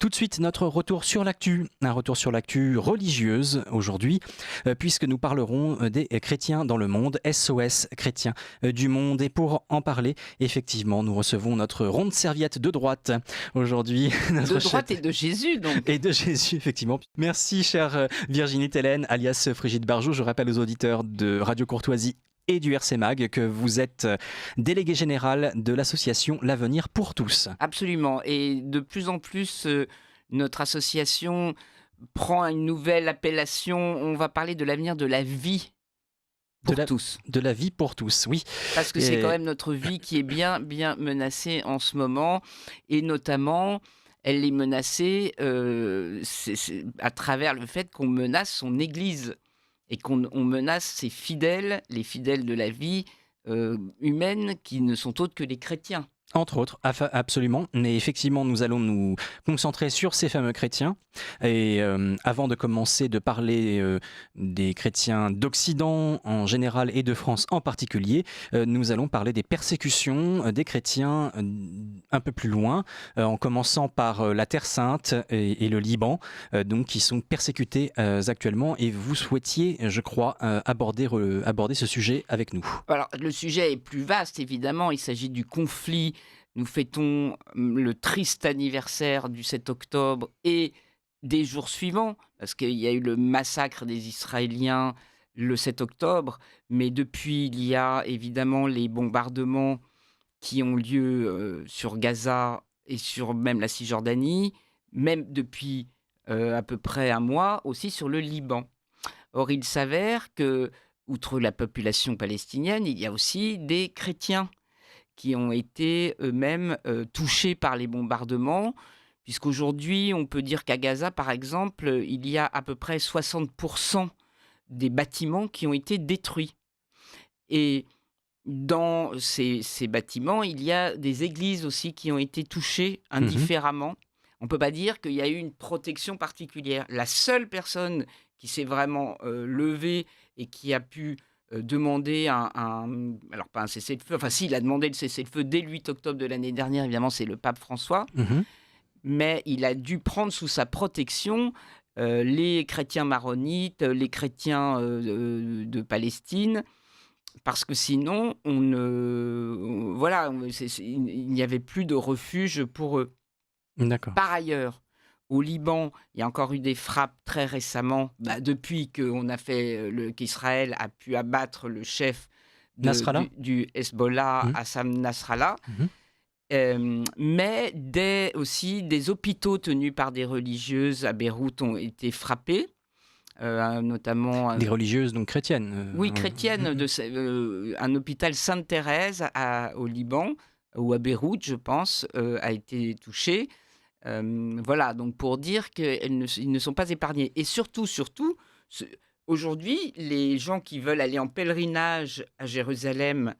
Tout de suite, notre retour sur l'actu, un retour sur l'actu religieuse aujourd'hui, puisque nous parlerons des chrétiens dans le monde, SOS chrétiens du monde. Et pour en parler, effectivement, nous recevons notre ronde serviette de droite aujourd'hui. De droite et de Jésus, donc. Et de Jésus, effectivement. Merci, chère Virginie Tellen, alias Frigide Barjot. Je rappelle aux auditeurs de Radio Courtoisie et du RC Mag que vous êtes délégué général de l'association L'Avenir pour tous. Absolument. Et de plus en plus, notre association prend une nouvelle appellation. On va parler de l'avenir de la vie pour tous. De la vie pour tous, oui. Parce que c'est quand même notre vie qui est bien menacée en ce moment. Et notamment, elle est menacée à travers le fait qu'on menace son Église. Et qu'on menace ses fidèles, les fidèles de la vie humaine, qui ne sont autres que les chrétiens. Entre autres, absolument. Mais effectivement, nous allons nous concentrer sur ces fameux chrétiens. Et avant de commencer de parler des chrétiens d'Occident en général et de France en particulier, nous allons parler des persécutions des chrétiens un peu plus loin, en commençant par la Terre Sainte et le Liban, donc qui sont persécutés actuellement. Et vous souhaitiez, je crois, aborder ce sujet avec nous. Alors, le sujet est plus vaste, évidemment. Il s'agit du conflit. Nous fêtons le triste anniversaire du 7 octobre et des jours suivants, parce qu'il y a eu le massacre des Israéliens le 7 octobre, mais depuis, il y a évidemment les bombardements qui ont lieu sur Gaza et sur même la Cisjordanie, même depuis à peu près un mois, aussi sur le Liban. Or, il s'avère que, outre la population palestinienne, il y a aussi des chrétiens qui ont été eux-mêmes touchés par les bombardements, puisqu'aujourd'hui, on peut dire qu'à Gaza, par exemple, il y a à peu près 60% des bâtiments qui ont été détruits. Et dans ces bâtiments, il y a des églises aussi qui ont été touchées indifféremment. On ne peut pas dire qu'il y a eu une protection particulière. La seule personne qui s'est vraiment levée et qui a pu demander alors pas un cessez-le-feu, enfin si, il a demandé le cessez-le-feu dès le 8 octobre de l'année dernière, évidemment, c'est le pape François, mais il a dû prendre sous sa protection les chrétiens maronites, les chrétiens de Palestine, parce que sinon, il n'y avait plus de refuge pour eux. D'accord. Par ailleurs, au Liban, il y a encore eu des frappes très récemment, depuis qu'Israël a pu abattre le chef du Hezbollah, Hassan Nasrallah. Mais aussi des hôpitaux tenus par des religieuses à Beyrouth ont été frappés. Notamment des religieuses donc chrétiennes. Oui, chrétiennes, un hôpital Sainte-Thérèse au Liban, ou à Beyrouth, je pense, a été touché. Voilà, donc pour dire qu'ils ne sont pas épargnés. Et surtout, aujourd'hui, les gens qui veulent aller en pèlerinage à Jérusalem,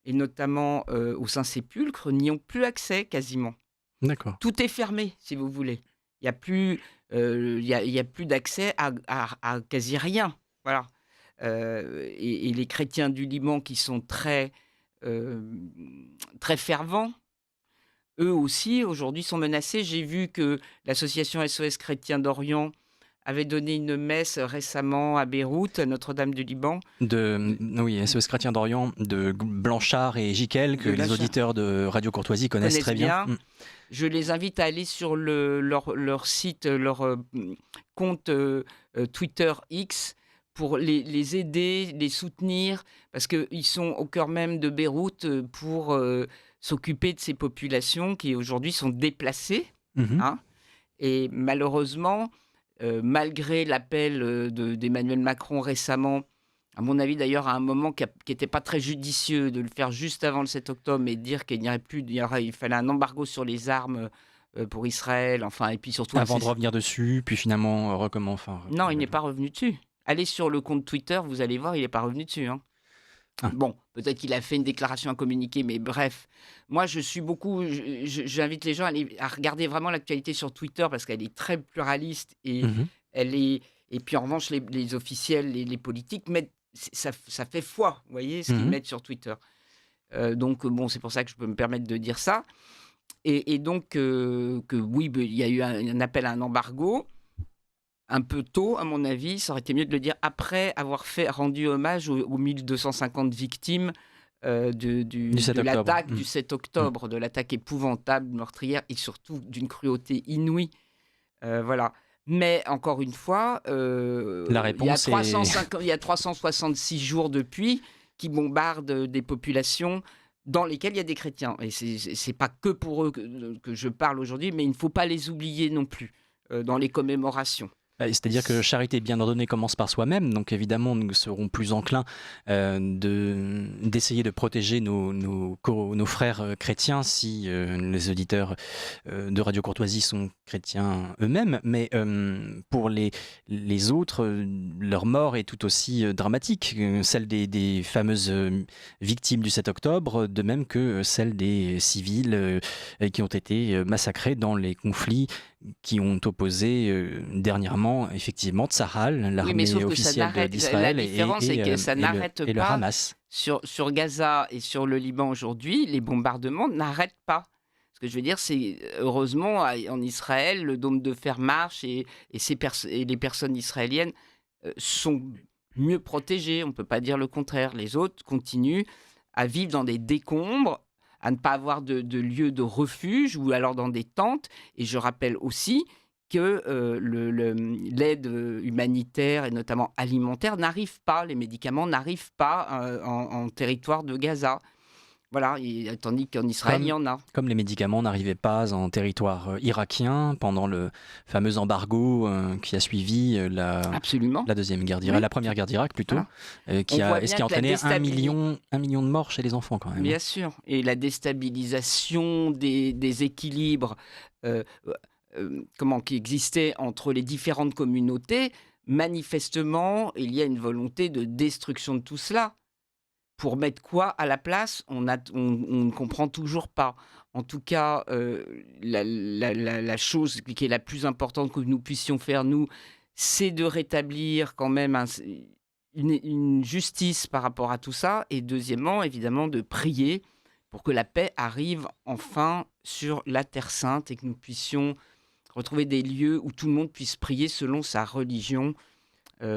et notamment au Saint-Sépulcre, n'y ont plus accès quasiment. D'accord. Tout est fermé, si vous voulez. Il n'y a plus... il y a plus d'accès à quasi rien. Voilà. Et les chrétiens du Liban qui sont très fervents, eux aussi, aujourd'hui, sont menacés. J'ai vu que l'association SOS Chrétiens d'Orient avait donné une messe récemment à Beyrouth, à Notre-Dame du Liban. Oui, SOS Chrétiens d'Orient, de Blanchard et Jiquel, que les auditeurs de Radio Courtoisie connaissent très bien. Je les invite à aller sur leur site, leur compte Twitter X, pour les aider, les soutenir, parce qu'ils sont au cœur même de Beyrouth pour s'occuper de ces populations qui aujourd'hui sont déplacées. Et malheureusement, malgré l'appel d'Emmanuel Macron récemment, à mon avis d'ailleurs à un moment qui n'était pas très judicieux de le faire juste avant le 7 octobre et de dire qu'il n'y aurait plus, il fallait un embargo sur les armes pour Israël, enfin, et puis surtout... Avant de revenir dessus, puis finalement recommencer. Non, il n'est pas revenu dessus. Allez sur le compte Twitter, vous allez voir, il n'est pas revenu dessus. Bon, peut-être qu'il a fait une déclaration à communiquer, mais bref. Moi, j'invite les gens à regarder vraiment l'actualité sur Twitter parce qu'elle est très pluraliste et et puis en revanche, les officiels, les politiques mettent, ça fait foi, vous voyez, ce qu'ils mettent sur Twitter. Donc bon, c'est pour ça que je peux me permettre de dire ça. Et donc que oui, il y a eu un appel à un embargo, un peu tôt à mon avis. Ça aurait été mieux de le dire après avoir rendu hommage aux 1 250 victimes, Du 7 de octobre. l'attaque du 7 Mm. octobre, de l'attaque épouvantable, meurtrière et surtout d'une cruauté inouïe. Voilà. Mais encore une fois, La il y a réponse est 350 il y a 366 jours depuis qui bombardent des populations dans lesquelles il y a des chrétiens et c'est pas que pour eux que je parle aujourd'hui, mais il ne faut pas les oublier non plus, dans les commémorations. C'est-à-dire que charité bien ordonnée commence par soi-même, donc évidemment nous serons plus enclins d'essayer de protéger nos frères chrétiens si les auditeurs de Radio Courtoisie sont chrétiens eux-mêmes, mais pour les autres, leur mort est tout aussi dramatique, celle des fameuses victimes du 7 octobre, de même que celle des civils qui ont été massacrés dans les conflits qui ont opposé dernièrement, effectivement, Tsahal, Oui, mais l'armée sauf que ça officielle n'arrête la d'Israël, différence, c'est que ça n'arrête et le pas Hamas. sur Gaza et sur le Liban aujourd'hui, les bombardements n'arrêtent pas. Ce que je veux dire, c'est heureusement en Israël, le dôme de fer marche et les personnes israéliennes sont mieux protégées. On ne peut pas dire le contraire. Les autres continuent à vivre dans des décombres, à ne pas avoir de lieu de refuge ou alors dans des tentes. Et je rappelle aussi que l'aide humanitaire et notamment alimentaire n'arrive pas, les médicaments n'arrivent pas en territoire de Gaza. Voilà, tandis qu'en Israël, il y en a. Comme les médicaments n'arrivaient pas en territoire irakien pendant le fameux embargo qui a suivi Absolument. la deuxième guerre d'Irak, Oui. la première guerre d'Irak plutôt, Voilà. qui On voit a bien que entraîné 1 million de morts chez les enfants quand même. Bien sûr. Et la déstabilisation des équilibres qui existaient entre les différentes communautés, manifestement, il y a une volonté de destruction de tout cela. Pour mettre quoi à la place, on ne comprend toujours pas. En tout cas, la chose qui est la plus importante que nous puissions faire, nous, c'est de rétablir quand même une justice par rapport à tout ça. Et deuxièmement, évidemment, de prier pour que la paix arrive enfin sur la Terre Sainte et que nous puissions retrouver des lieux où tout le monde puisse prier selon sa religion,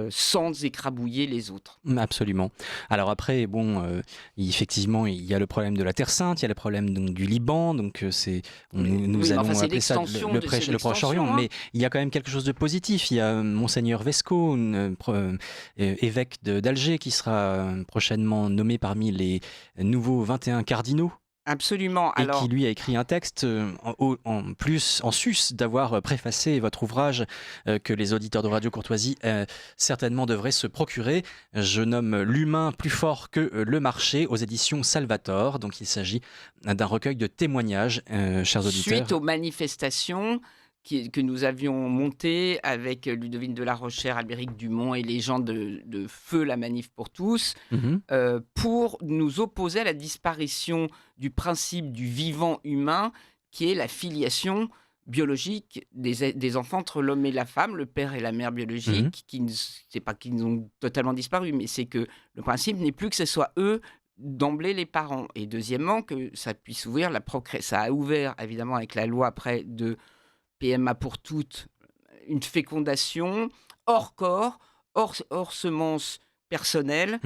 sans écrabouiller les autres. Absolument. Alors après, bon, effectivement, il y a le problème de la Terre Sainte, il y a le problème donc, du Liban, donc nous allons appeler ça le Proche-Orient, hein. mais il y a quand même quelque chose de positif. Il y a Monseigneur Vesco, évêque d'Alger, qui sera prochainement nommé parmi les nouveaux 21 cardinaux. Absolument. Et qui lui a écrit un texte en sus d'avoir préfacé votre ouvrage que les auditeurs de Radio Courtoisie certainement devraient se procurer. Je nomme L'humain plus fort que le marché aux éditions Salvator. Donc il s'agit d'un recueil de témoignages, chers auditeurs. Suite aux manifestations que nous avions montées avec Ludovine de la Rochère, Albéric Dumont et les gens de Feu la Manif pour tous, pour nous opposer à la disparition du principe du vivant humain, qui est la filiation biologique des enfants entre l'homme et la femme, le père et la mère biologique, c'est pas qu'ils ont totalement disparu, mais c'est que le principe n'est plus que ce soit eux d'emblée les parents. Et deuxièmement, que ça puisse ouvrir ça a ouvert évidemment avec la loi après de PMA pour toutes, une fécondation hors corps, hors semence personnelle,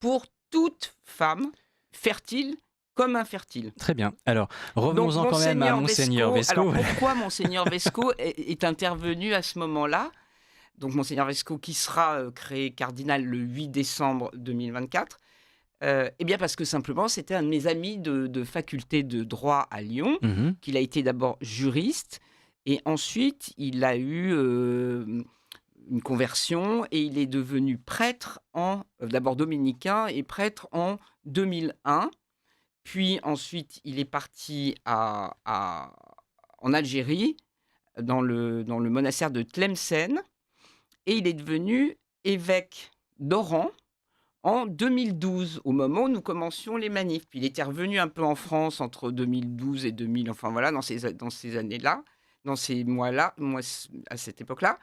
pour toute femme fertile comme infertile. Très bien. Alors, revenons-en quand même à Monseigneur Vesco. Alors, pourquoi Monseigneur Vesco est intervenu à ce moment-là ? Donc, Monseigneur Vesco, qui sera créé cardinal le 8 décembre 2024. Eh bien, parce que simplement, c'était un de mes amis de faculté de droit à Lyon, qu'il a été d'abord juriste, et ensuite, il a eu une conversion, et il est devenu prêtre, d'abord dominicain, et prêtre en 2001. Puis ensuite, il est parti en Algérie, dans le monastère de Tlemcen, et il est devenu évêque d'Oran en 2012, au moment où nous commencions les manifs. Puis il était revenu un peu en France entre 2012 et 2000, enfin voilà, dans ces années-là, dans ces mois-là, à cette époque-là.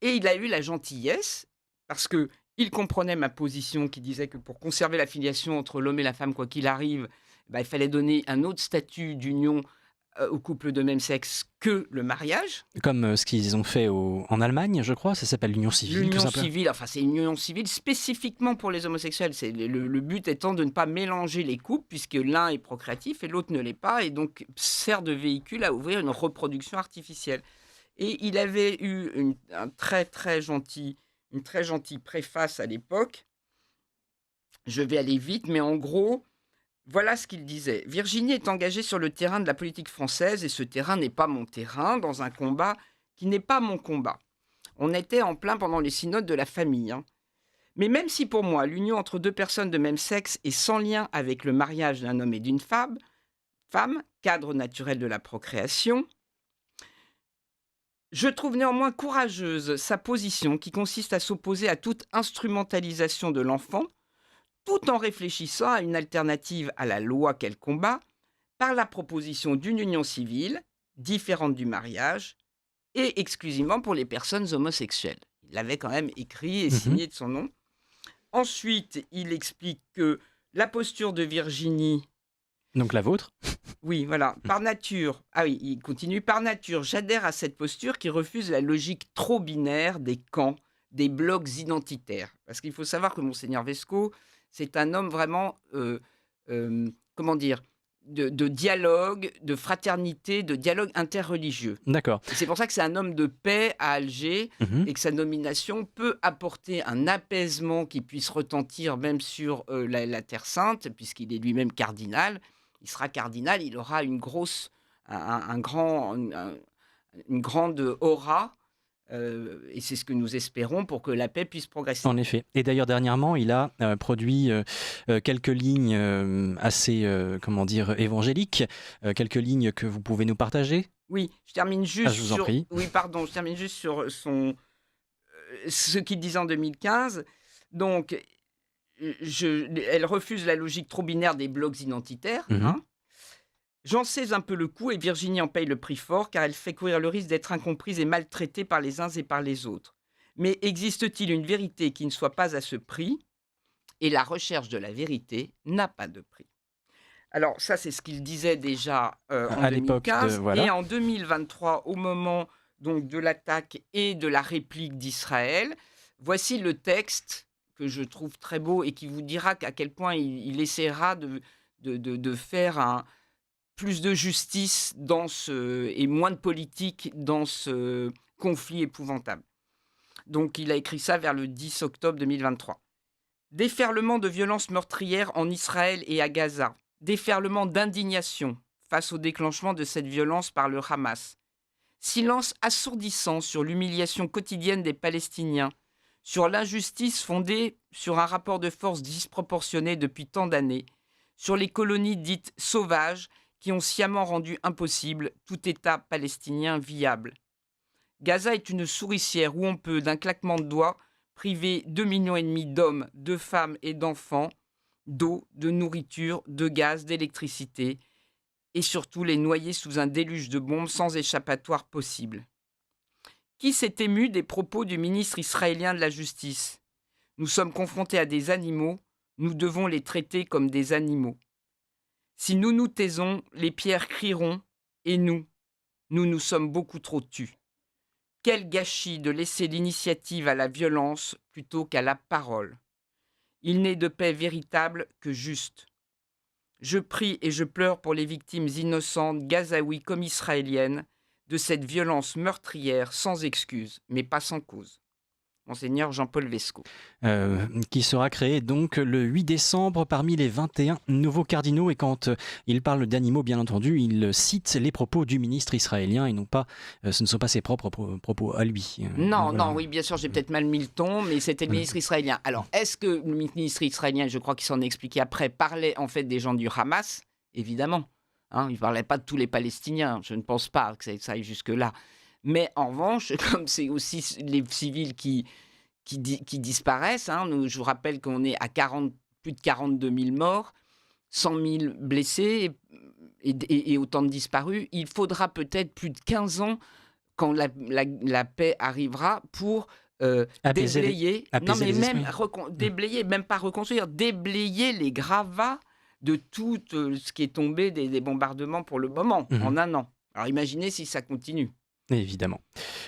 Et il a eu la gentillesse, parce que il comprenait ma position qui disait que pour conserver la filiation entre l'homme et la femme, quoi qu'il arrive, il fallait donner un autre statut d'union aux couples de même sexe que le mariage. Comme ce qu'ils ont fait en Allemagne, je crois, ça s'appelle l'union civile, tout L'union simplement. civile, enfin c'est une union civile spécifiquement pour les homosexuels. C'est le but étant de ne pas mélanger les couples, puisque l'un est procréatif et l'autre ne l'est pas, et donc sert de véhicule à ouvrir une reproduction artificielle. Et il avait eu une très gentille préface à l'époque. Je vais aller vite, mais en gros, voilà ce qu'il disait. Virginie est engagée sur le terrain de la politique française, et ce terrain n'est pas mon terrain, dans un combat qui n'est pas mon combat. On était en plein pendant les synodes de la famille. Mais même si pour moi, l'union entre deux personnes de même sexe est sans lien avec le mariage d'un homme et d'une femme, cadre naturel de la procréation, je trouve néanmoins courageuse sa position qui consiste à s'opposer à toute instrumentalisation de l'enfant, tout en réfléchissant à une alternative à la loi qu'elle combat par la proposition d'une union civile, différente du mariage, et exclusivement pour les personnes homosexuelles. Il l'avait quand même écrit et signé de son nom. Ensuite, il explique que la posture de Virginie... Donc la vôtre. Oui, voilà. Par nature, il continue. Par nature, j'adhère à cette posture qui refuse la logique trop binaire des camps, des blocs identitaires. Parce qu'il faut savoir que Monseigneur Vesco, c'est un homme vraiment, comment dire, de dialogue, de fraternité, de dialogue interreligieux. D'accord. Et c'est pour ça que c'est un homme de paix à Alger et que sa nomination peut apporter un apaisement qui puisse retentir même sur la Terre Sainte, puisqu'il est lui-même cardinal. Il sera cardinal, il aura une grande aura, et c'est ce que nous espérons pour que la paix puisse progresser. En effet. Et d'ailleurs, dernièrement, il a produit quelques lignes assez, évangéliques, quelques lignes que vous pouvez nous partager. Oui, je termine juste je vous en prie. Oui, pardon, je termine juste sur ce qu'il disait en 2015. Donc, elle refuse la logique trop binaire des blocs identitaires. J'en sais un peu le coup et Virginie en paye le prix fort car elle fait courir le risque d'être incomprise et maltraitée par les uns et par les autres. Mais existe-t-il une vérité qui ne soit pas à ce prix? Et la recherche de la vérité n'a pas de prix. Alors ça, c'est ce qu'il disait déjà en À l'époque 2015. voilà. Et en 2023, au moment donc, de l'attaque et de la réplique d'Israël, voici le texte que je trouve très beau et qui vous dira à quel point il essaiera de faire plus de justice et moins de politique dans ce conflit épouvantable. Donc il a écrit ça vers le 10 octobre 2023. Déferlement de violences meurtrières en Israël et à Gaza. Déferlement d'indignation face au déclenchement de cette violence par le Hamas. Silence assourdissant sur l'humiliation quotidienne des Palestiniens, sur l'injustice fondée sur un rapport de force disproportionné depuis tant d'années, sur les colonies dites sauvages qui ont sciemment rendu impossible tout État palestinien viable. Gaza est une souricière où on peut, d'un claquement de doigts, priver 2,5 millions d'hommes, de femmes et d'enfants d'eau, de nourriture, de gaz, d'électricité, et surtout les noyer sous un déluge de bombes sans échappatoire possible. Qui s'est ému des propos du ministre israélien de la Justice? Nous sommes confrontés à des animaux, nous devons les traiter comme des animaux. Si nous nous taisons, les pierres crieront, et nous nous sommes beaucoup trop tus. Quel gâchis de laisser l'initiative à la violence plutôt qu'à la parole. Il n'est de paix véritable que juste. Je prie et je pleure pour les victimes innocentes, gazaouis comme israéliennes, de cette violence meurtrière sans excuse, mais pas sans cause. Monseigneur Jean-Paul Vesco. Qui sera créé donc le 8 décembre parmi les 21 nouveaux cardinaux. Et quand il parle d'animaux, bien entendu, il cite les propos du ministre israélien et non pas, ce ne sont pas ses propres propos à lui. Non, voilà. Non, oui, bien sûr, j'ai peut-être mal mis le ton, mais c'était le ministre israélien. Alors, est-ce que le ministre israélien, je crois qu'il s'en est expliqué après, parlait en fait des gens du Hamas? Évidemment. Il ne parlait pas de tous les Palestiniens. Je ne pense pas que ça aille jusque-là. Mais en revanche, comme c'est aussi les civils qui disparaissent, je vous rappelle qu'on est à plus de 42 000 morts, 100 000 blessés et autant de disparus, il faudra peut-être plus de 15 ans quand la paix arrivera pour déblayer, déblayer, même pas reconstruire, déblayer les gravats de tout ce qui est tombé des bombardements pour le moment, en un an. Alors imaginez si ça continue. Évidemment.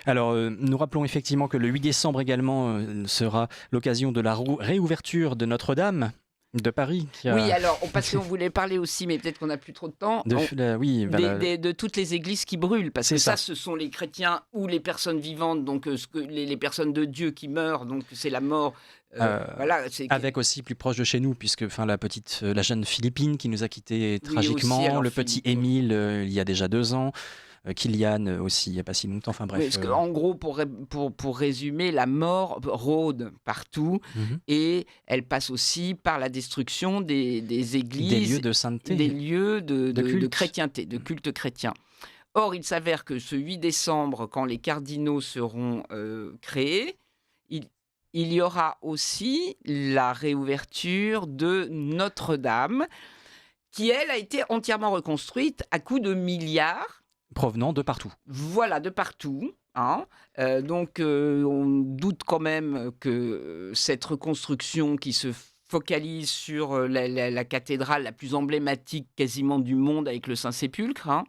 Alors, nous rappelons effectivement que le 8 décembre également sera l'occasion de la réouverture de Notre-Dame de Paris. Oui, alors, parce qu'on voulait parler aussi, mais peut-être qu'on n'a plus trop de temps, de toutes les églises qui brûlent. Parce que ça, ce sont les chrétiens ou les personnes vivantes, donc les personnes de Dieu qui meurent, donc c'est la mort. Voilà, avec aussi plus proche de chez nous, puisque la jeune Philippine qui nous a quittés tragiquement, aussi, le petit Émile il y a déjà 2 ans. Kylian aussi, il n'y a pas si longtemps, enfin bref. Oui, en gros, pour résumer, la mort rôde partout et elle passe aussi par la destruction des églises, des lieux de sainteté, des lieux de chrétienté, de culte chrétien. Or, il s'avère que ce 8 décembre, quand les cardinaux seront créés, il y aura aussi la réouverture de Notre-Dame, qui, elle, a été entièrement reconstruite à coups de milliards. Provenant de partout. Voilà, de partout. Hein. Donc, on doute quand même que cette reconstruction qui se focalise sur la cathédrale la plus emblématique quasiment du monde avec le Saint-Sépulcre,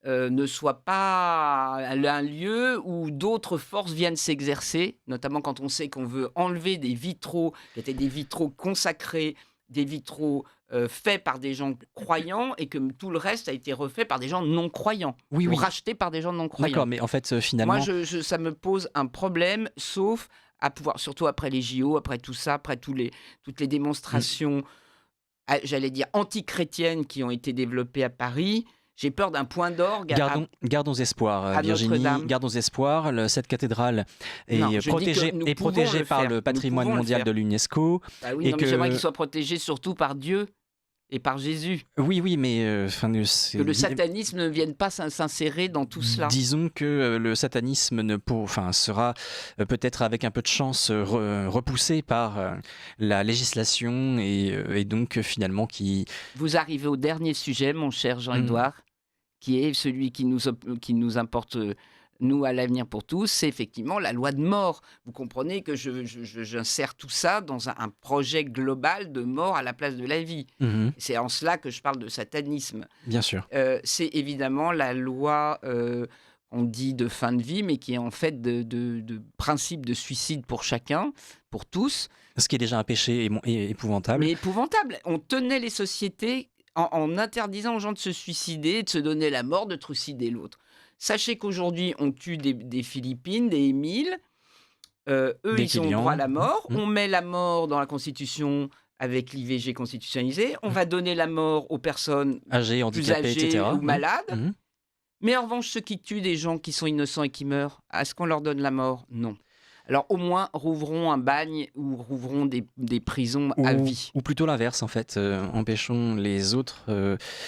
ne soit pas un lieu où d'autres forces viennent s'exercer, notamment quand on sait qu'on veut enlever des vitraux, qui étaient des vitraux consacrés, des vitraux faits par des gens croyants et que tout le reste a été refait par des gens non croyants ou racheté par des gens non croyants. D'accord, mais en fait, finalement... Moi, ça me pose un problème, sauf à pouvoir, surtout après les JO, après tout ça, après toutes les démonstrations, j'allais dire, anti-chrétiennes qui ont été développées à Paris. J'ai peur d'un point d'orgue. Gardons espoir, Virginie. Gardons espoir. Cette cathédrale est protégée par le patrimoine mondial de l'UNESCO. Bah oui, mais j'aimerais qu'il soit protégé surtout par Dieu et par Jésus. Oui, mais... que le satanisme ne vienne pas s'insérer dans tout cela. Disons que le satanisme sera peut-être avec un peu de chance repoussé par la législation et donc finalement qui... Vous arrivez au dernier sujet, mon cher Jean-Édouard, qui est celui qui nous importe... nous, à l'avenir pour tous, c'est effectivement la loi de mort. Vous comprenez que j'insère tout ça dans un projet global de mort à la place de la vie. C'est en cela que je parle de satanisme. Bien sûr. C'est évidemment la loi, on dit de fin de vie, mais qui est en fait de principe de suicide pour chacun, pour tous. Ce qui est déjà un péché épouvantable. Mais épouvantable. On tenait les sociétés en interdisant aux gens de se suicider, de se donner la mort, de trucider l'autre. Sachez qu'aujourd'hui, on tue des Philippines, des Émiles. Ils ont droit à la mort. On met la mort dans la Constitution avec l'IVG constitutionnalisé. On va donner la mort aux personnes âgées, handicapées, etc. ou malades. Mais en revanche, ceux qui tuent des gens qui sont innocents et qui meurent, est-ce qu'on leur donne la mort? Non. Alors au moins, rouvrons un bagne ou rouvrons des prisons à vie. Ou plutôt l'inverse, en fait. Empêchons les autres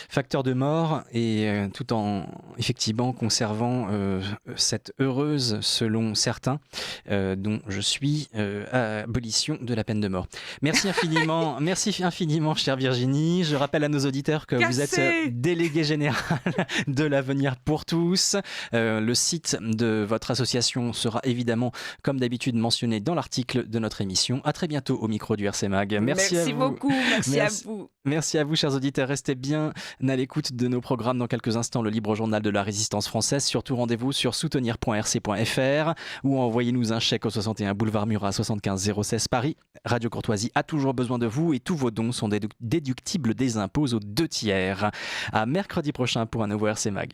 facteurs de mort et tout en effectivement conservant cette heureuse, selon certains, dont je suis, abolition de la peine de mort. Merci infiniment, chère Virginie. Je rappelle à nos auditeurs que vous êtes déléguée générale de l'Avenir pour tous. Le site de votre association sera évidemment, comme d'habitude, mentionné dans l'article de notre émission. À très bientôt au micro du RC Mag. Merci beaucoup, merci à vous. Merci à vous, chers auditeurs. Restez bien à l'écoute de nos programmes. Dans quelques instants, le libre journal de la résistance française. Surtout, rendez-vous sur soutenir.rc.fr ou envoyez-nous un chèque au 61 boulevard Murat 75 016 Paris. Radio Courtoisie a toujours besoin de vous et tous vos dons sont déductibles des impôts aux 2 tiers. À mercredi prochain pour un nouveau RC Mag.